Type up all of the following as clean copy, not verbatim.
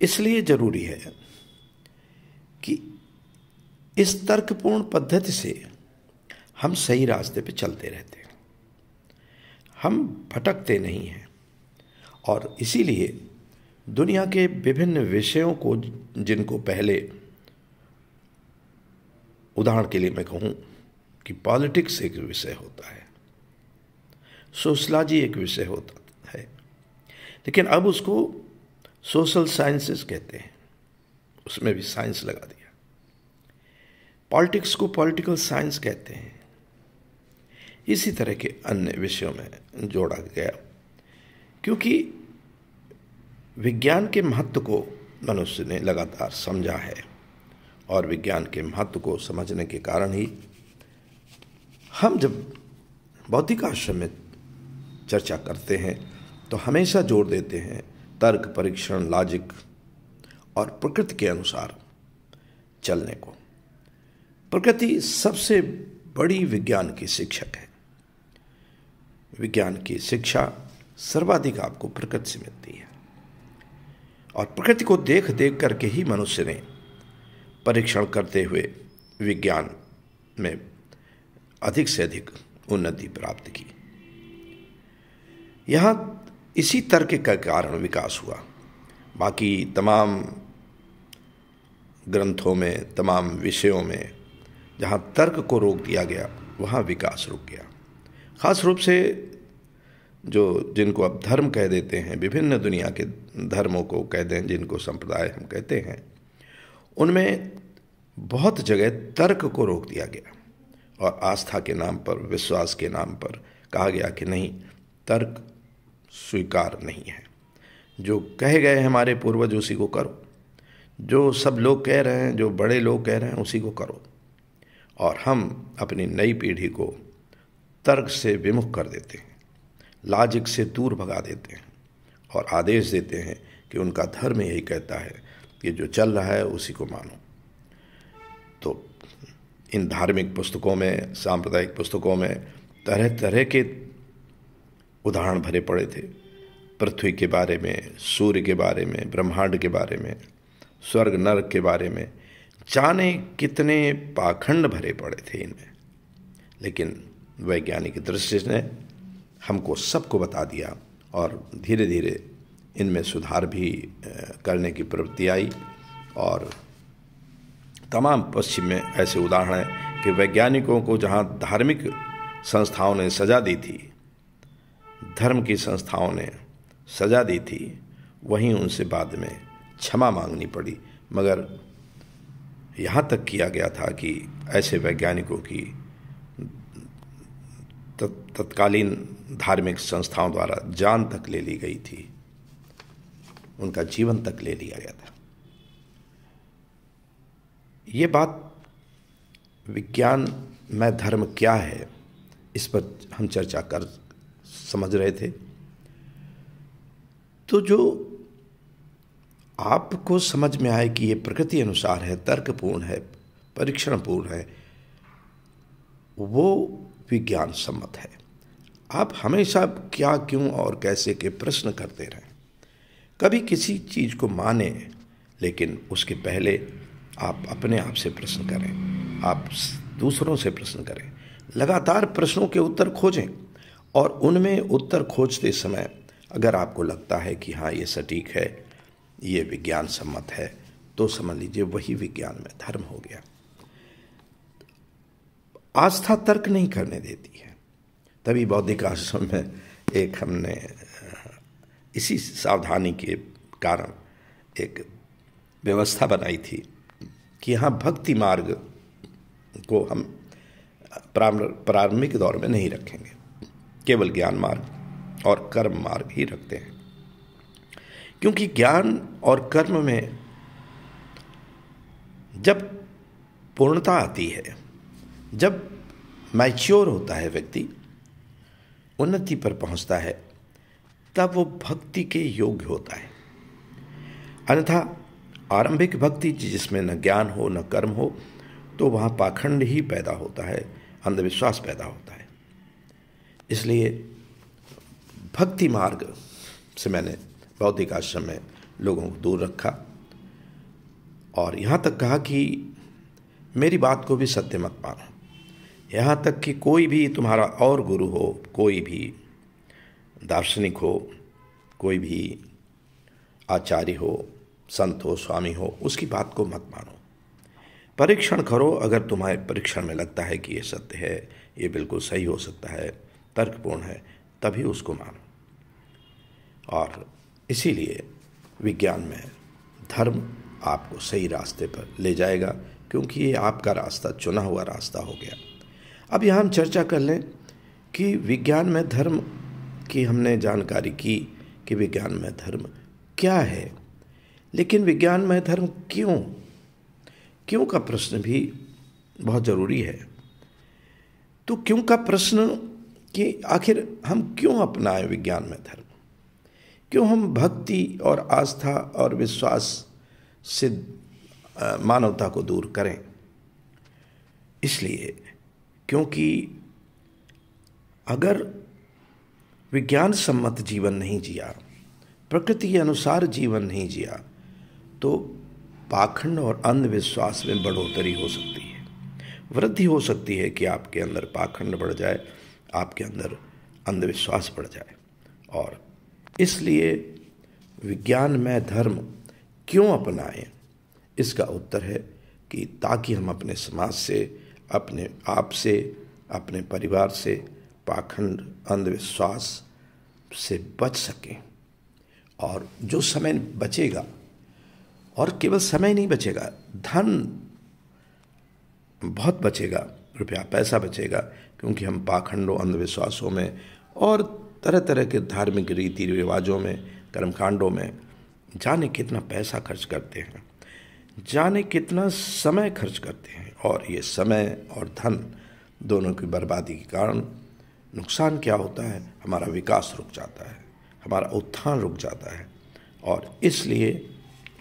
इसलिए जरूरी है कि इस तर्कपूर्ण पद्धति से हम सही रास्ते पे चलते रहते हैं, हम भटकते नहीं हैं। और इसीलिए दुनिया के विभिन्न विषयों को, जिनको पहले उदाहरण के लिए मैं कहूँ कि पॉलिटिक्स एक विषय होता है, सोशलॉजी एक विषय होता है, लेकिन अब उसको सोशल साइंसेस कहते हैं, उसमें भी साइंस लगा दिया। पॉलिटिक्स को पॉलिटिकल साइंस कहते हैं। इसी तरह के अन्य विषयों में जोड़ा गया, क्योंकि विज्ञान के महत्व को मनुष्य ने लगातार समझा है, और विज्ञान के महत्व को समझने के कारण ही हम जब बौद्धिक आश्रम में चर्चा करते हैं तो हमेशा जोर देते हैं तर्क, परीक्षण, लॉजिक और प्रकृति के अनुसार चलने को। प्रकृति सबसे बड़ी विज्ञान की शिक्षक है। विज्ञान की शिक्षा सर्वाधिक आपको प्रकृति से मिलती है, और प्रकृति को देख देख करके ही मनुष्य ने परीक्षण करते हुए विज्ञान में अधिक से अधिक उन्नति प्राप्त की। यहाँ इसी तर्क का कारण विकास हुआ। बाकी तमाम ग्रंथों में, तमाम विषयों में जहाँ तर्क को रोक दिया गया, वहाँ विकास रुक गया। खास रूप से जिनको अब धर्म कह देते हैं, विभिन्न दुनिया के धर्मों को कह दें, जिनको संप्रदाय हम कहते हैं, उनमें बहुत जगह तर्क को रोक दिया गया और आस्था के नाम पर, विश्वास के नाम पर कहा गया कि नहीं, तर्क स्वीकार नहीं है। जो कहे गए हमारे पूर्वज उसी को करो, जो सब लोग कह रहे हैं, जो बड़े लोग कह रहे हैं उसी को करो। और हम अपनी नई पीढ़ी को तर्क से विमुख कर देते हैं, लॉजिक से दूर भगा देते हैं और आदेश देते हैं कि उनका धर्म यही कहता है कि जो चल रहा है उसी को मानो। तो इन धार्मिक पुस्तकों में, सांप्रदायिक पुस्तकों में तरह तरह के उदाहरण भरे पड़े थे। पृथ्वी के बारे में, सूर्य के बारे में, ब्रह्मांड के बारे में, स्वर्ग नरक के बारे में, जाने कितने पाखंड भरे पड़े थे इनमें। लेकिन वैज्ञानिक दृष्टि ने हमको सबको बता दिया, और धीरे धीरे इनमें सुधार भी करने की प्रवृत्ति आई। और तमाम पश्चिम में ऐसे उदाहरण हैं कि वैज्ञानिकों को जहाँ धार्मिक संस्थाओं ने सजा दी थी, धर्म की संस्थाओं ने सजा दी थी, वहीं उनसे बाद में क्षमा मांगनी पड़ी। मगर यहाँ तक किया गया था कि ऐसे वैज्ञानिकों की तत्कालीन धार्मिक संस्थाओं द्वारा जान तक ले ली गई थी, उनका जीवन तक ले लिया गया था। ये बात विज्ञान में धर्म क्या है, इस पर हम चर्चा कर समझ रहे थे। तो जो आपको समझ में आए कि ये प्रकृति अनुसार है, तर्कपूर्ण है, परीक्षणपूर्ण है, वो विज्ञान सम्मत है। आप हमेशा क्या, क्यों और कैसे के प्रश्न करते रहें। कभी किसी चीज़ को माने, लेकिन उसके पहले आप अपने आप से प्रश्न करें, आप दूसरों से प्रश्न करें, लगातार प्रश्नों के उत्तर खोजें। और उनमें उत्तर खोजते समय अगर आपको लगता है कि हाँ ये सटीक है, ये विज्ञान सम्मत है, तो समझ लीजिए वही विज्ञान में धर्म हो गया। आस्था तर्क नहीं करने देती है। तभी बौद्धिक आश्रम में एक हमने इसी सावधानी के कारण एक व्यवस्था बनाई थी कि यहाँ भक्ति मार्ग को हम प्रारंभिक दौर में नहीं रखेंगे, केवल ज्ञान मार्ग और कर्म मार्ग ही रखते हैं। क्योंकि ज्ञान और कर्म में जब पूर्णता आती है, जब मैच्योर होता है व्यक्ति, उन्नति पर पहुंचता है, तब वो भक्ति के योग्य होता है। अन्यथा आरंभिक भक्ति जिसमें न ज्ञान हो न कर्म हो, तो वहाँ पाखंड ही पैदा होता है, अंधविश्वास पैदा होता है। इसलिए भक्ति मार्ग से मैंने बौद्धिक आश्रम में लोगों को दूर रखा। और यहाँ तक कहा कि मेरी बात को भी सत्य मत मानो, यहाँ तक कि कोई भी तुम्हारा और गुरु हो, कोई भी दार्शनिक हो, कोई भी आचार्य हो, संत हो, स्वामी हो, उसकी बात को मत मानो। परीक्षण करो, अगर तुम्हारे परीक्षण में लगता है कि ये सत्य है, ये बिल्कुल सही हो सकता है, तर्कपूर्ण है, तभी उसको मानो। और इसीलिए विज्ञान में धर्म आपको सही रास्ते पर ले जाएगा, क्योंकि ये आपका रास्ता चुना हुआ रास्ता हो गया। अब यहाँ हम चर्चा कर लें कि विज्ञान में धर्म की हमने जानकारी की कि विज्ञान में धर्म क्या है, लेकिन विज्ञान में धर्म क्यों का प्रश्न भी बहुत ज़रूरी है। तो क्यों का प्रश्न कि आखिर हम क्यों अपनाएं विज्ञान में धर्म, क्यों हम भक्ति और आस्था और विश्वास से मानवता को दूर करें। इसलिए क्योंकि अगर विज्ञान सम्मत जीवन नहीं जिया, प्रकृति के अनुसार जीवन नहीं जिया, तो पाखंड और अंधविश्वास में बढ़ोतरी हो सकती है, वृद्धि हो सकती है कि आपके अंदर पाखंड बढ़ जाए, आपके अंदर अंधविश्वास बढ़ जाए। और इसलिए विज्ञान में धर्म क्यों अपनाएं, इसका उत्तर है कि ताकि हम अपने समाज से, अपने आप से, अपने परिवार से पाखंड अंधविश्वास से बच सकें। और जो समय बचेगा, और केवल समय नहीं बचेगा, धन बहुत बचेगा, रुपया पैसा बचेगा, क्योंकि हम पाखंडों, अंधविश्वासों में और तरह तरह के धार्मिक रीति रिवाजों में, कर्मकांडों में जाने कितना पैसा खर्च करते हैं, जाने कितना समय खर्च करते हैं। और ये समय और धन दोनों की बर्बादी के कारण नुकसान क्या होता है, हमारा विकास रुक जाता है, हमारा उत्थान रुक जाता है। और इसलिए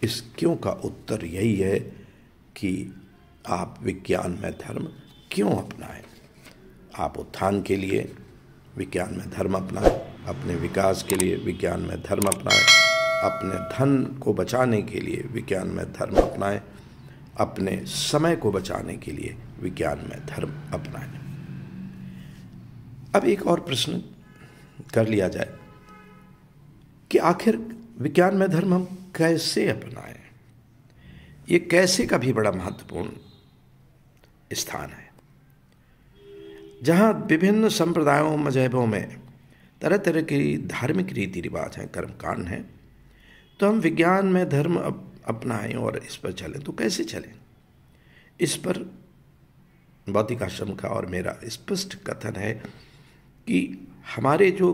इस क्यों का उत्तर यही है कि आप विज्ञान में धर्म क्यों अपनाएं। आप उत्थान के लिए विज्ञान में धर्म अपनाएं, अपने विकास के लिए विज्ञान में धर्म अपनाएं, अपने धन को बचाने के लिए विज्ञान में धर्म अपनाएं, अपने समय को बचाने के लिए विज्ञान में धर्म अपनाएं। अब एक और प्रश्न कर लिया जाए कि आखिर विज्ञान में धर्म हम कैसे अपनाएं। ये कैसे का भी बड़ा महत्वपूर्ण स्थान है। जहाँ विभिन्न संप्रदायों, मजहबों में तरह तरह की धार्मिक रीति रिवाज हैं, कर्मकांड हैं, तो हम विज्ञान में धर्म अपनाएं और इस पर चलें, तो कैसे चलें। इस पर बौद्धिक आश्रम का और मेरा स्पष्ट कथन है कि हमारे जो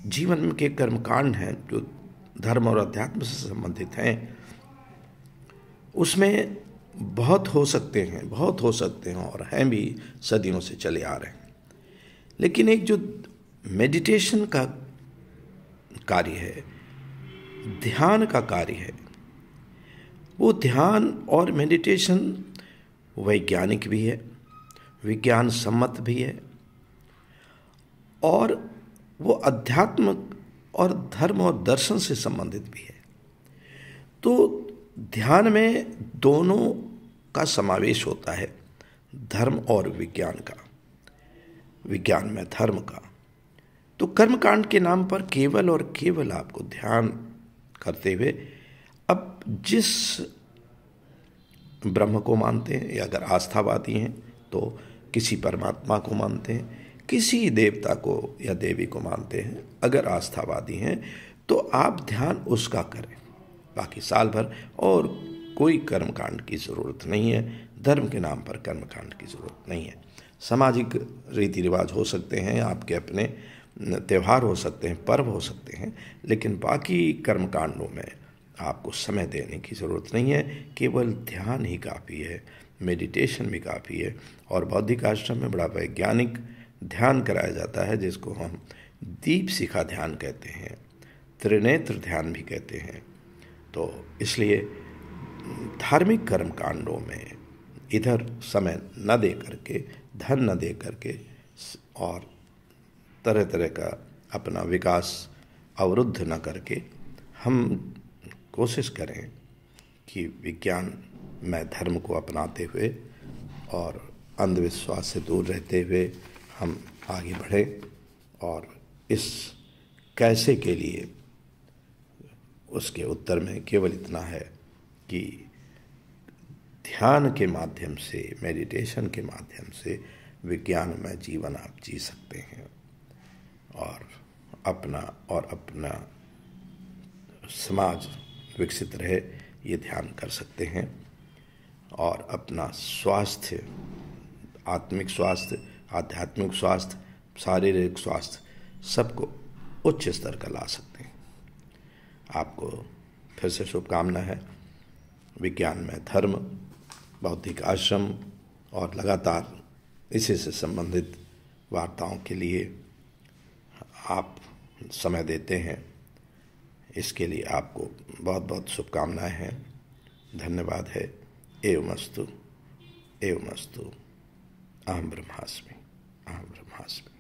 जीवन के कर्मकांड हैं, जो धर्म और अध्यात्म से संबंधित हैं, उसमें बहुत हो सकते हैं और हैं भी, सदियों से चले आ रहे हैं। लेकिन एक जो मेडिटेशन का कार्य है, ध्यान का कार्य है, वो ध्यान और मेडिटेशन वैज्ञानिक भी है, विज्ञान सम्मत भी है, और वो अध्यात्म और धर्म और दर्शन से संबंधित भी है। तो ध्यान में दोनों का समावेश होता है, धर्म और विज्ञान का, विज्ञान में धर्म का। तो कर्मकांड के नाम पर केवल और केवल आपको ध्यान करते हुए, अब जिस ब्रह्म को मानते हैं, या अगर आस्थावादी हैं तो किसी परमात्मा को मानते हैं, किसी देवता को या देवी को मानते हैं, अगर आस्थावादी हैं तो आप ध्यान उसका करें। बाकी साल भर और कोई कर्मकांड की ज़रूरत नहीं है, धर्म के नाम पर कर्मकांड की ज़रूरत नहीं है। सामाजिक रीति रिवाज हो सकते हैं, आपके अपने त्यौहार हो सकते हैं, पर्व हो सकते हैं, लेकिन बाकी कर्मकांडों में आपको समय देने की ज़रूरत नहीं है। केवल ध्यान ही काफ़ी है, मेडिटेशन भी काफ़ी है। और बौद्धिक आश्रम में बड़ा वैज्ञानिक ध्यान कराया जाता है, जिसको हम दीप शिखा ध्यान कहते हैं, त्रिनेत्र ध्यान भी कहते हैं। तो इसलिए धार्मिक कर्मकांडों में इधर समय न दे करके, धन न दे करके, और तरह तरह का अपना विकास अवरुद्ध न करके, हम कोशिश करें कि विज्ञान में धर्म को अपनाते हुए और अंधविश्वास से दूर रहते हुए हम आगे बढ़ें। और इस कैसे के लिए उसके उत्तर में केवल इतना है कि ध्यान के माध्यम से, मेडिटेशन के माध्यम से विज्ञानमय जीवन आप जी सकते हैं और अपना समाज विकसित रहे, ये ध्यान कर सकते हैं। और अपना स्वास्थ्य, आत्मिक स्वास्थ्य, आध्यात्मिक स्वास्थ्य, शारीरिक स्वास्थ्य सबको उच्च स्तर का ला सकते हैं। आपको फिर से शुभकामना है। विज्ञान में धर्म, बौद्धिक आश्रम और लगातार इसी से संबंधित वार्ताओं के लिए आप समय देते हैं, इसके लिए आपको बहुत बहुत शुभकामनाएं हैं। धन्यवाद है। एवमस्तु, एवमस्तु। अहम ब्रह्मास्मि, अहम ब्रह्मास्मि।